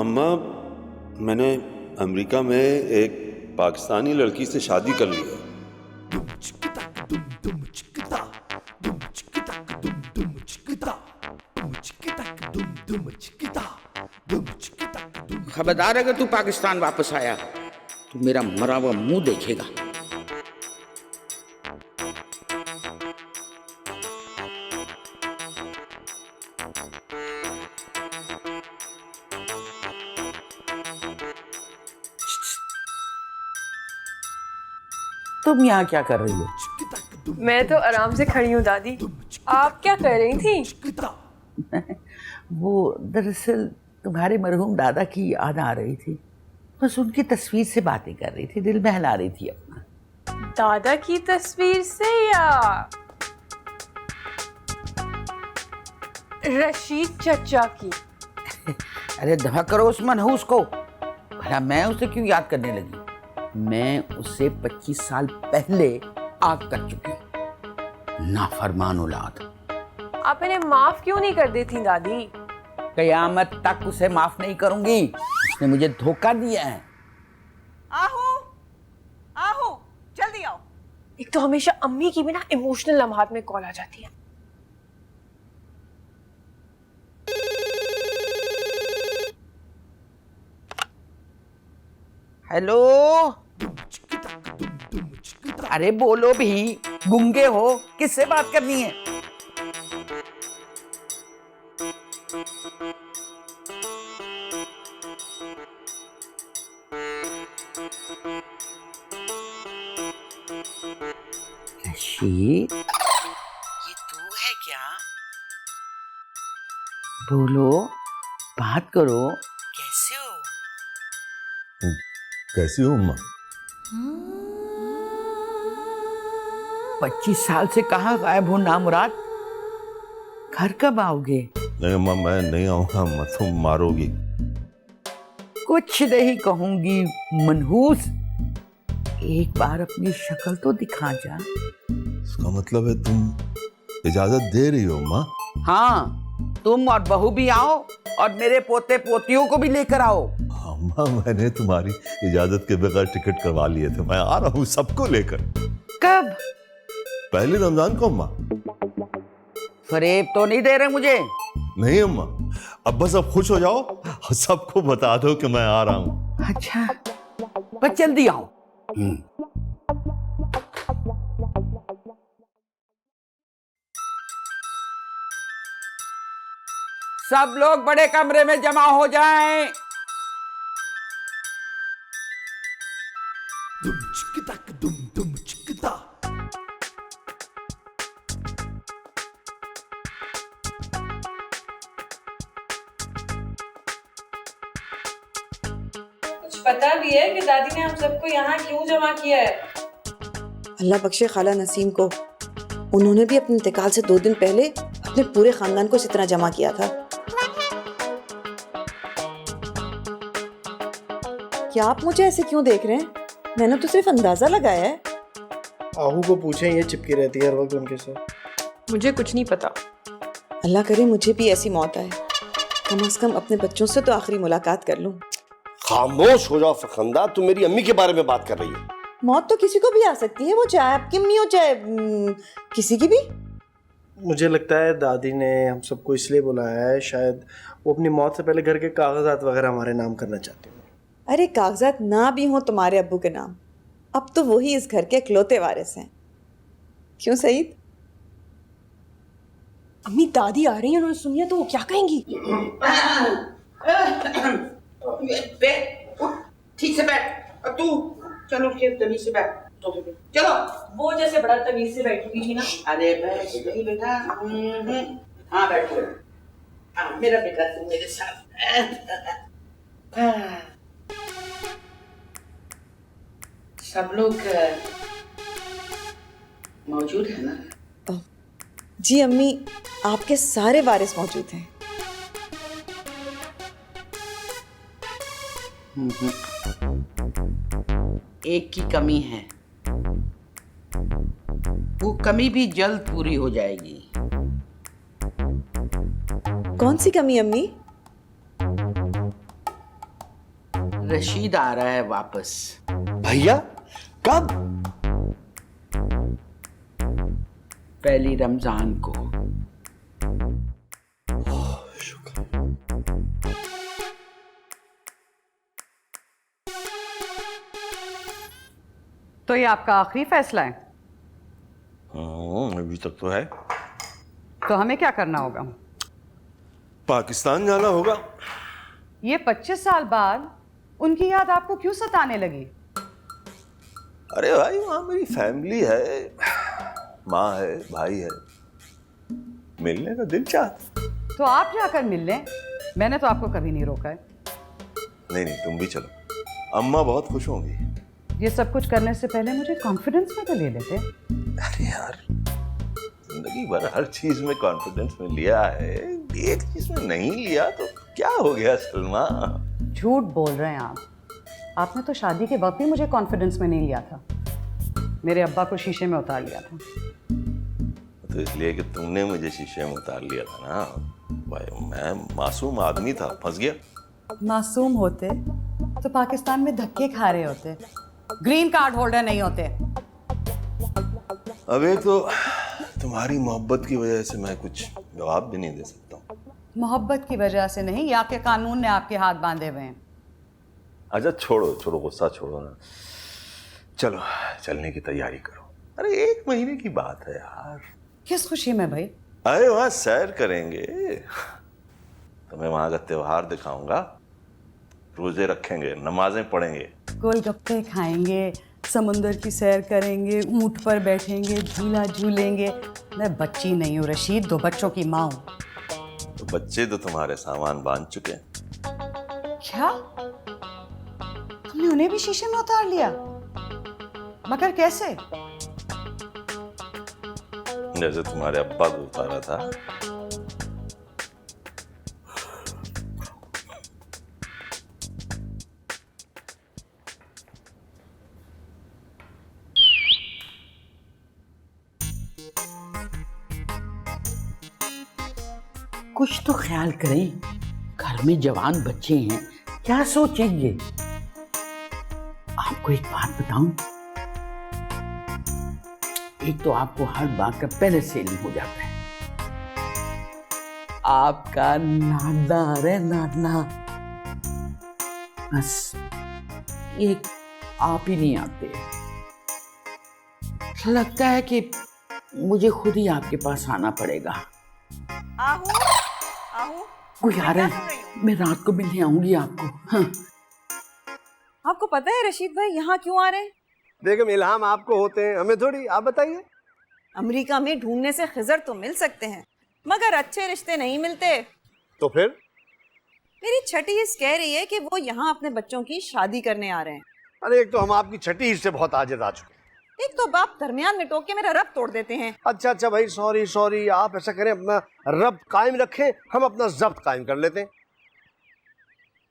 अम्मा, मैंने अमेरिका में एक पाकिस्तानी लड़की से शादी कर ली है। खबरदार, अगर तू पाकिस्तान वापस आया तो मेरा मरा हुआ मुंह देखेगा। तुम यहाँ क्या कर रही हो? मैं तो आराम से खड़ी हूँ दादी, आप क्या कर रही थी? वो दरअसल तुम्हारे मरहूम दादा की याद आ रही थी, बस उनकी तस्वीर से बातें कर रही थी, दिल बहला रही थी अपना। दादा की तस्वीर से या रशीद चचा की? अरे दफा करो उस मनहूस को। भला मैं उसे क्यों याद करने लगी? मैं उसे 25 साल पहले आग कर चुकी हूँ। नाफरमान औलाद। आप इन्हें माफ क्यों नहीं कर देती दादी? कयामत तक उसे माफ नहीं करूंगी, उसने मुझे धोखा दिया है। आहू जल्दी आओ। एक तो हमेशा अम्मी की भी ना इमोशनल लम्हात में कॉल आ जाती है। हेलो, अरे बोलो भी, गूंगे हो, किससे बात करनी है? रशीद, ये तू है क्या? बोलो, बात करो, कैसे हो? कैसी हो अम्मा? 25 साल से कहाँ गायब हो नामुराद? घर कब आओगे? नहीं अम्मा, मैं नहीं आऊंगा, मत तुम मारोगी। कुछ नहीं कहूंगी मनहूस, एक बार अपनी शक्ल तो दिखा जा। इसका मतलब है तुम इजाजत दे रही हो अम्मा? हाँ, तुम और बहू भी आओ और मेरे पोते पोतियों को भी लेकर आओ। अम्मा, मैंने तुम्हारी इजाजत के बगैर टिकट करवा लिए थे, मैं आ रहा हूँ सबको लेकर। कब? पहले रमजान को अम्मा। फरेब तो नहीं दे रहे मुझे? नहीं अम्मा, अब बस अब खुश हो जाओ और सबको बता दो कि मैं आ रहा हूँ। अच्छा, बस जल्दी आओ। सब लोग बड़े कमरे में जमा हो जाएं। पता भी है कि दादी ने हम सबको यहाँ क्यों जमा किया है? अल्लाह बख्शे खाला नसीम को, उन्होंने भी अपने इंतकाल से 2 दिन पहले अपने पूरे खानदान को इस तरह जमा किया था। क्या आप मुझे ऐसे क्यों देख रहे हैं? मैंने तो सिर्फ अंदाजा लगाया है। आहू को पूछें, ये चिपकी रहती है हर वक्त उनके साथ। मुझे कुछ नहीं पता। अल्लाह करे मुझे भी ऐसी मौत आए, कम से कम अपने बच्चों से तो आखिरी मुलाकात कर लूं। खामोश हो जाओ फखंदा, तुम मेरी अम्मी के बारे में बात कर रही हो। मौत तो किसी को भी आ सकती है, वो चाहे आपकी अम्मी हो चाहे किसी की भी। मुझे लगता है दादी ने हम सबको इसलिए बुलाया है, शायद वो अपनी मौत से पहले घर के कागजात वगैरह हमारे नाम करना चाहती हैं। अरे कागजात ना भी हों तुम्हारे अब्बू के नाम, अब तो वही इस घर के इकलौते वारिस हैं। क्यों सईद? अम्मी दादी आ रही है, उन्होंने सुनिया तो वो क्या कहेंगी? ठीक से बैठ। और तू चलो तमीज से बैठ। चलो। वो जैसे बड़ा तमीज से बैठी हुई थी ना। अरे बैठ गई बेटा। हाँ बैठो। हाँ मेरा बेटा, तुम मेरे साथ। सब लोग मौजूद है ना? जी अम्मी, आपके सारे वारिस मौजूद हैं। एक की कमी है, वो कमी भी जल्द पूरी हो जाएगी। कौन सी कमी अम्मी? रशीद आ रहा है वापस। भैया कब? पहली रमजान को। तो ये आपका आखिरी फैसला है? अभी तक तो है। तो हमें क्या करना होगा? पाकिस्तान जाना होगा। ये 25 साल बाद उनकी याद आपको क्यों सताने लगी? अरे भाई, वहां मेरी फैमिली है, माँ है, भाई है, मिलने का दिल चाहता। तो आप जाकर मिल लें, मैंने तो आपको कभी नहीं रोका है। नहीं नहीं, तुम भी चलो, अम्मा बहुत खुश होंगी। ये सब कुछ करने से पहले मुझे कॉन्फिडेंस में तो ले लेते। अरे यार, जिंदगी भर हर चीज में कॉन्फिडेंस में लिया है, एक चीज में नहीं लिया तो क्या हो गया सलमा? झूठ बोल रहे हैं आप। आपने तो शादी के वक्त भी मुझे कॉन्फिडेंस में नहीं लिया था। मेरे अब्बा को शीशे में उतार लिया था। तो इसलिए कि तुमने मुझे शीशे में उतार लिया था ना भाई। मैं मासूम आदमी था, फंस गया। मासूम होते तो पाकिस्तान में धक्के खा रहे होते, ग्रीन कार्ड होल्डर नहीं होते। अबे तो तुम्हारी मोहब्बत की वजह से मैं कुछ जवाब भी नहीं दे सकता हूँ। मोहब्बत की वजह से नहीं, या के कानून ने आपके हाथ बांधे हुए हैं। अच्छा छोड़ो छोड़ो, गुस्सा छोड़ो ना, चलो चलने की तैयारी करो। अरे 1 महीने की बात है यार। किस खुशी में भाई? अरे वहां सैर करेंगे, तुम्हें वहां का त्योहार दिखाऊंगा, रोजे रखेंगे, नमाजें पढ़ेंगे, गोलगप्पे खाएंगे, समुंदर की सैर करेंगे, ऊंट पर बैठेंगे, झूला झूलेंगे। मैं बच्ची नहीं हूँ रशीद, 2 बच्चों की माँ हूँ। तो बच्चे तो तुम्हारे सामान बांध चुके हैं। क्या? तुमने उन्हें भी शीशे में उतार लिया? मगर कैसे? जैसे तुम्हारे अब्बा को उतारा था। कुछ तो ख्याल करें, घर में जवान बच्चे हैं, क्या सोचेंगे? आपको एक बात बताऊं, एक तो आपको हर बात का पहले से इल्म हो जाता है। आपका नाना रे नाना, बस एक आप ही नहीं आते। लगता है कि मुझे खुद ही आपके पास आना पड़ेगा। आहू, आहू, कोई आ रहा है, मैं रात को मिलने आऊंगी आपको। हाँ। आपको पता है रशीद भाई यहाँ क्यों आ रहे हैं? बेगम, इल्हाम आपको होते हैं, हमें थोड़ी। आप बताइए। अमेरिका में ढूंढने से खिजर तो मिल सकते हैं, मगर अच्छे रिश्ते नहीं मिलते। तो फिर? मेरी छठी हिस्स कह रही है कि वो यहाँ अपने बच्चों की शादी करने आ रहे हैं। अरे एक तो हम आपकी छठी हिस्से बहुत आजिज आ चुके हैं। एक तो बाप दरमियान में टोक के मेरा रब तोड़ देते हैं। अच्छा भाई, सॉरी सॉरी। आप ऐसा करें, अपना रब कायम रखें, हम अपना जब्त कायम कर लेते हैं।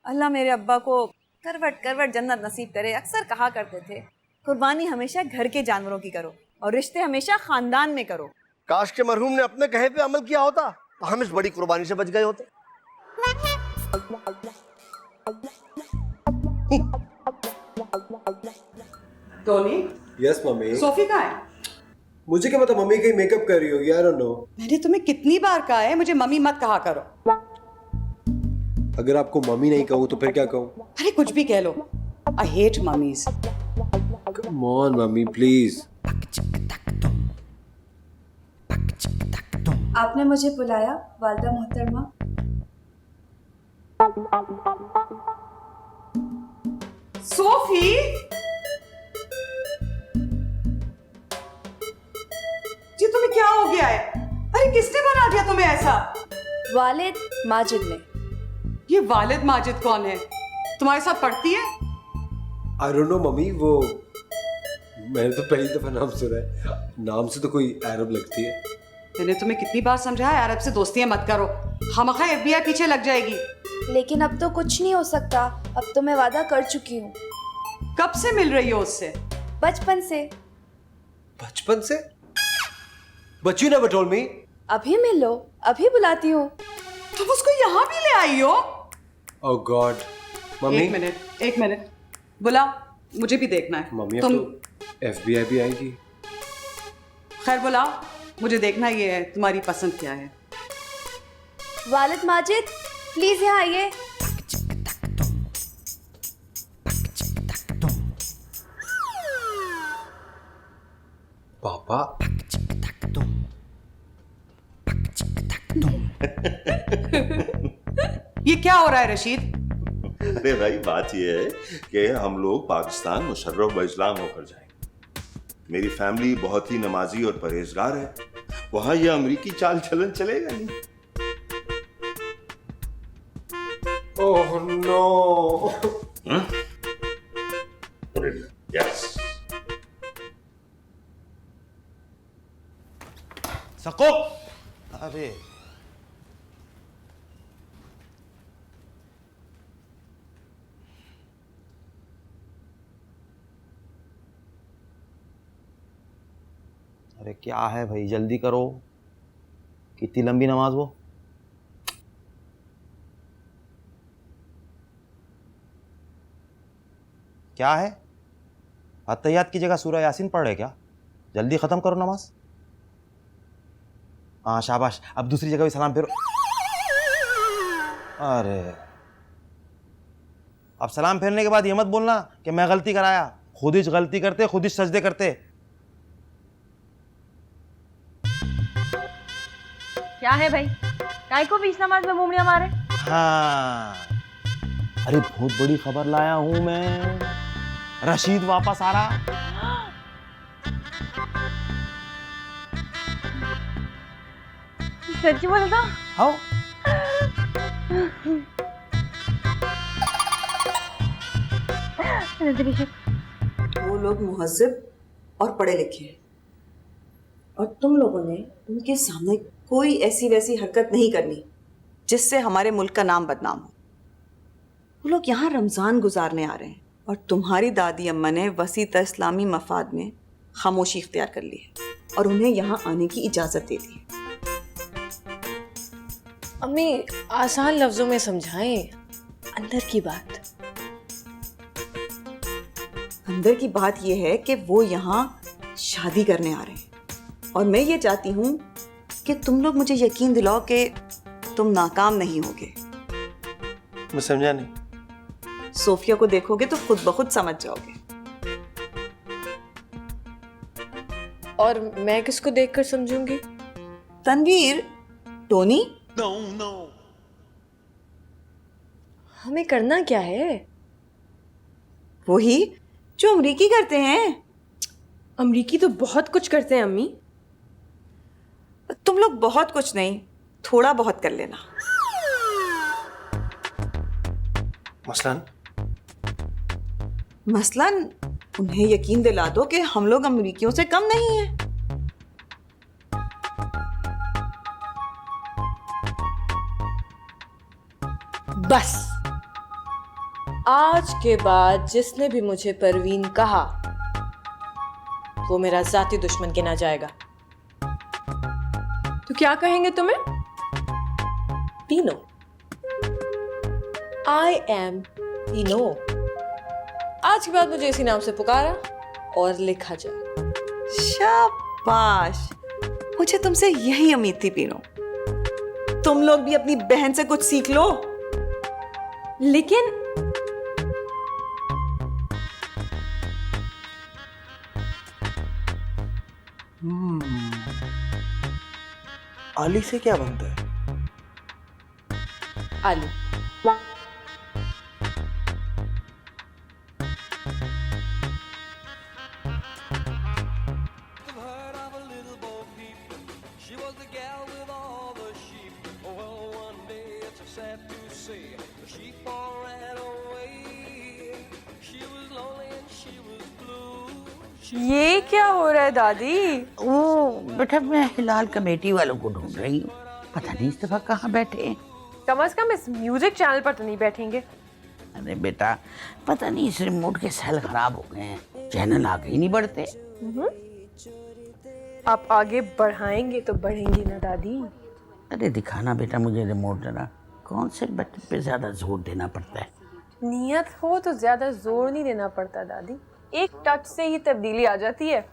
अल्लाह मेरे अब्बा को करवट करवट जन्नत नसीब करे। अक्सर कहा करते थे, कुर्बानी हमेशा घर के जानवरों की करो और रिश्ते हमेशा खानदान में करो। काश के मरहूम ने अपने कहे पे अमल किया होता तो हम इस बड़ी कुर्बानी से बच गए होते। Tony, yes mummy. सोफी कहाँ है? मुझे क्या पता, मम्मी कहीं मेकअप कर रही होगी, आई डोंट नो। मैंने तुम्हें कितनी बार कहा है मुझे मम्मी मत कहा करो। अगर आपको मम्मी नहीं कहूँ तो फिर क्या कहूँ? अरे कुछ भी कह लो, I hate mummies. Come on mummy please. आपने मुझे बुलाया वालिदा मोहतरमा? सोफी, जी तुम्हें क्या हो गया है? अरे किसने बना दिया तुम्हें ऐसा? वालिद माजिद ने। ये वालिद माजिद कौन है? तुम्हारे साथ पढ़ती है? आई डोंट नो मम्मी, वो मैंने तो पहली दफा नाम सुना है। नाम से तो कोई अरब लगती है। मैंने तुम्हें कितनी बार समझाया अरब से दोस्तियां मत करो, खामखा FBI पीछे लग जाएगी। लेकिन अब तो कुछ नहीं हो सकता, अब तो मैं वादा कर चुकी हूँ। कब से मिल रही हो उससे? बचपन से। बचपन से? But you never told me. अभी मिलो, अभी बुलाती हूँ। तुम उसको यहाँ भी ले आई हो? Oh God, मम्मी एक मिनट बुला, मुझे भी देखना है। मम्मी अब तुम तो FBI भी आएगी। खैर बुलाओ, मुझे देखना ये है तुम्हारी पसंद क्या है। वालिद माजिद प्लीज यहाँ आइए। पापा ये क्या हो रहा है रशीद? अरे भाई बात यह है कि हम लोग पाकिस्तान मुशर्रफ व इस्लाम होकर जाएंगे। मेरी फैमिली बहुत ही नमाजी और परहेजगार है, वहां यह अमेरिकी चाल चलन चलेगा नहीं। Oh no. यस सको। अरे अरे क्या है भाई, जल्दी करो। कितनी लंबी नमाज वो? क्या है, अत्तहियात की जगह सूरह यासीन पढ़ रहे क्या? जल्दी ख़त्म करो नमाज। हाँ शाबाश, अब दूसरी जगह भी सलाम फेरो। अरे अब सलाम फेरने के बाद ये मत बोलना कि मैं गलती कराया। खुद ही गलती करते, खुद ही सजदे करते। क्या है भाई, काय को बीच नमाज में मुमड़ियां मारे? हाँ, अरे बहुत बड़ी खबर लाया हूं मैं। रशीद वापस आ रहा। सच्ची बोलता? हाँ। वो लोग मुहज्जब और पढ़े लिखे हैं और तुम लोगों ने उनके सामने कोई ऐसी वैसी हरकत नहीं करनी जिससे हमारे मुल्क का नाम बदनाम हो। वो लोग यहाँ रमज़ान गुजारने आ रहे हैं और तुम्हारी दादी अम्मा ने वसीत इस्लामी मफाद में खामोशी इख्तियार कर ली है और उन्हें यहाँ आने की इजाज़त दे दी है। अम्मी आसान लफ्जों में समझाएं अंदर की बात। अंदर की बात यह है कि वो यहाँ शादी करने आ रहे हैं और मैं ये चाहती हूँ कि तुम लोग मुझे यकीन दिलाओ कि तुम नाकाम नहीं होगे। मैं समझा नहीं। सोफिया को देखोगे तो खुद ब खुद समझ जाओगे। और मैं किसको देखकर समझूंगी? तनवीर, टोनी। हमें करना क्या है? वही जो अमरीकी करते हैं। अमरीकी तो बहुत कुछ करते हैं अम्मी। तुम लोग बहुत कुछ नहीं, थोड़ा बहुत कर लेना। मसलन मसलन उन्हें यकीन दिला दो कि हम लोग अमरीकियों से कम नहीं हैं। बस आज के बाद जिसने भी मुझे परवीन कहा वो मेरा जाती दुश्मन गिना जाएगा। तो क्या कहेंगे तुम्हें? तीनो। आई एम तीनो। आज के बाद मुझे इसी नाम से पुकारा और लिखा जाए। शाबाश, मुझे तुमसे यही उम्मीद थी पीनो। तुम लोग भी अपनी बहन से कुछ सीख लो। लेकिन आली से क्या बनता है? आलू। ये क्या हो रहा है दादी? वो बेटा मैं हिलाल कमेटी वालों को ढूंढ रही हूँ, पता नहीं इस दफा कहाँ बैठे हैं। कम से कम इस म्यूजिक चैनल पर तो नहीं बैठेंगे। अरे बेटा पता नहीं इस रिमोट के सेल खराब हो गए हैं, चैनल आगे ही नहीं बढ़ते। आप आगे बढ़ाएंगे तो बढ़ेंगी ना दादी। अरे दिखाना बेटा मुझे रिमोट जरा, कौन से बटन पे ज्यादा जोर देना पड़ता है। नियत हो तो ज्यादा जोर नहीं देना पड़ता दादी, एक टच से ही तब्दीली आ जाती है।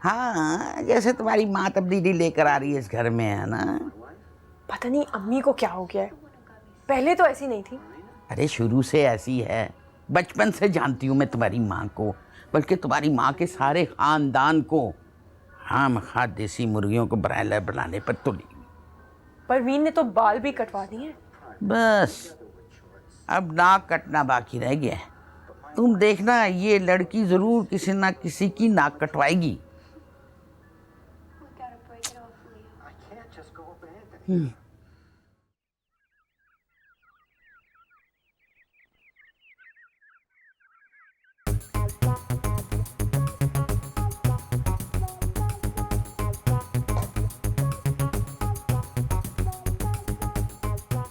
हाँ, जैसे तुम्हारी माँ तब्दीली लेकर आ रही है इस घर में, है ना? पता नहीं अम्मी को क्या हो गया है, पहले तो ऐसी नहीं थी। अरे शुरू से ऐसी है, बचपन से जानती हूँ मैं तुम्हारी माँ को, बल्कि तुम्हारी माँ के सारे खानदान को। हाँ, देसी मुर्गियों को ब्रायलर बनाने पर तुली। परवीन ने तो बाल भी कटवा दिए हैं। बस अब नाक कटना बाकी रह गया है। तुम देखना, ये लड़की जरूर किसी ना किसी की नाक कटवाएगी।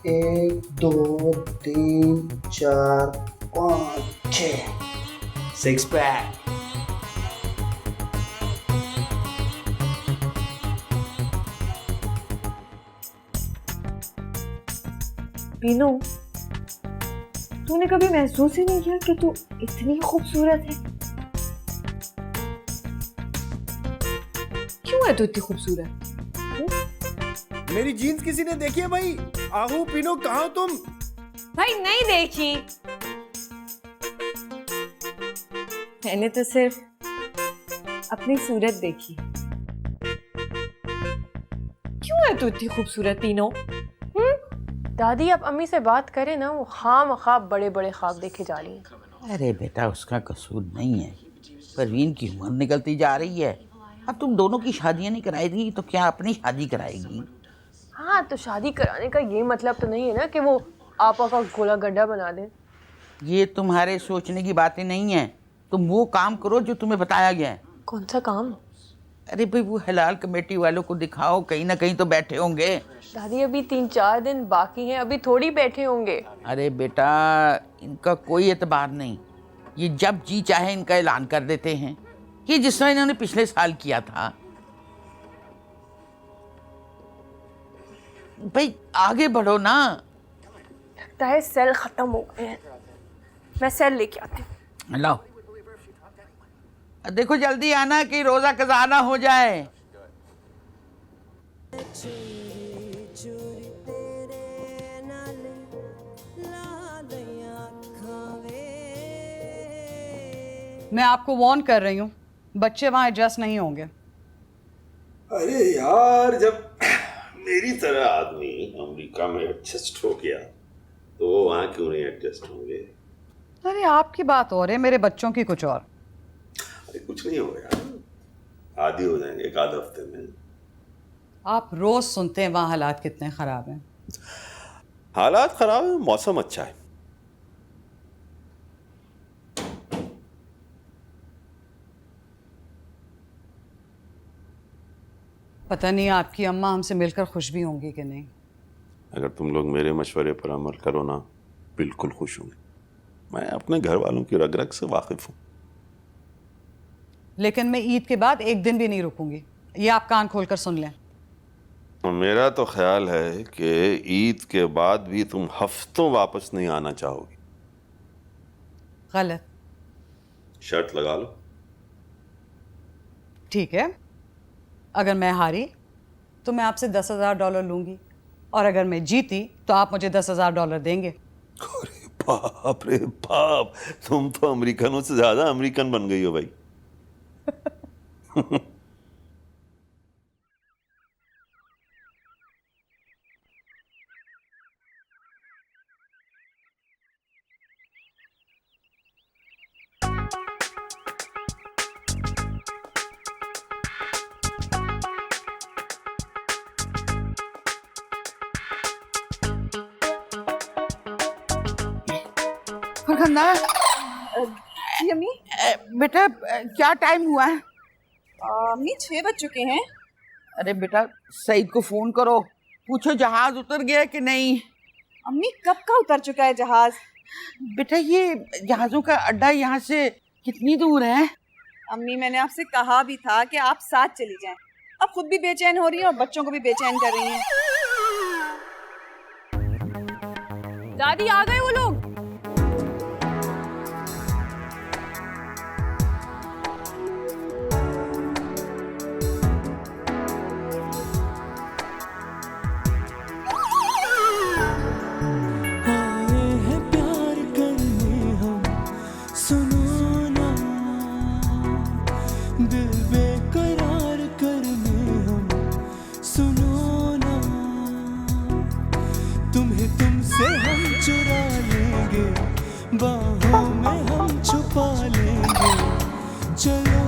एक, दो, तीन, चार, पाँच, 6 सिक्स पैक। पीनू, तूने कभी महसूस ही नहीं किया कि तू इतनी खूबसूरत है? क्यों है तू इतनी खूबसूरत? मेरी जीन्स किसी ने देखी है भाई? आहू पीनो, कहाँ हो तुम? भाई नहीं देखी, मैंने तो सिर्फ अपनी सूरत देखी। क्यों है तू इतनी खूबसूरत पीनो? दादी आप अम्मी से बात करें ना, वो खाम बड़े बड़े ख्वाब देखे जा रही हैं। अरे बेटा, उसका कसूर नहीं है, परवीन की उम्र निकलती जा रही है। अब तुम दोनों की शादियां नहीं कराएगी तो क्या अपनी शादी कराएगी? हाँ, तो शादी कराने का ये मतलब तो नहीं है ना कि वो आपा का गोला गड्ढा बना दे। ये तुम्हारे सोचने की बातें नहीं है। तुम वो काम करो जो तुम्हें बताया गया है। कौन सा काम? अरे भाई, वो हलाल कमेटी वालों को दिखाओ, कहीं ना कहीं तो बैठे होंगे। दादी अभी 3-4 दिन बाकी हैं, अभी थोड़ी बैठे होंगे। अरे बेटा, इनका कोई एतबार नहीं। ये जब जी चाहे इनका ऐलान कर देते हैं, कि जिस तरह इन्होंने पिछले साल किया था। भाई आगे बढ़ो ना। लगता है सेल खत्म हो गए हैं, मैं सेल लेके आती हूँ। लाओ, देखो जल्दी आना कि रोजा कज़ा ना हो जाए। मैं आपको वार्न कर रही हूँ, बच्चे वहाँ एडजस्ट नहीं होंगे। अरे यार, जब मेरी तरह आदमी अमेरिका में एडजस्ट हो गया तो वो वहाँ क्यों नहीं एडजस्ट होंगे? अरे आपकी बात और है, मेरे बच्चों की कुछ और। अरे कुछ नहीं होगा यार, आदी हो जाएंगे एक आध हफ्ते में। आप रोज सुनते हैं वहाँ हालात कितने खराब हैं। हालात खराब है, मौसम अच्छा है। पता नहीं आपकी अम्मा हमसे मिलकर खुश भी होंगी कि नहीं। अगर तुम लोग मेरे मशवरे पर अमल करो ना, बिल्कुल खुश होंगे। मैं अपने घर वालों की रग रग से वाकिफ हूँ। लेकिन मैं ईद के बाद एक दिन भी नहीं रुकूंगी, ये आप कान खोलकर सुन लें। मेरा तो ख्याल है कि ईद के बाद भी तुम हफ्तों वापस नहीं आना चाहोगी। गलत। शर्त लगा लो। ठीक है, अगर मैं हारी तो मैं आपसे $10,000 लूंगी, और अगर मैं जीती तो आप मुझे $10,000 देंगे। अरे बाप रे बाप, तुम तो अमेरिकनों से ज्यादा अमेरिकन बन गई हो भाई। जी अम्मी। बेटा क्या टाइम हुआ है? अम्मी 6 बज चुके हैं। अरे बेटा, सईद को फोन करो, पूछो जहाज उतर गया कि नहीं। अम्मी कब का उतर चुका है जहाज? बेटा ये जहाजों का अड्डा यहाँ से कितनी दूर है? अम्मी मैंने आपसे कहा भी था कि आप साथ चली जाएं। अब खुद भी बेचैन हो रही हैं और बच्चों को भी बेचैन कर रही हैं। दादी आ गए वो लोग। दिल बेकरार करने हम, सुनो ना, तुम्हें तुमसे हम चुरा लेंगे, बाहों में हम छुपा लेंगे, चलो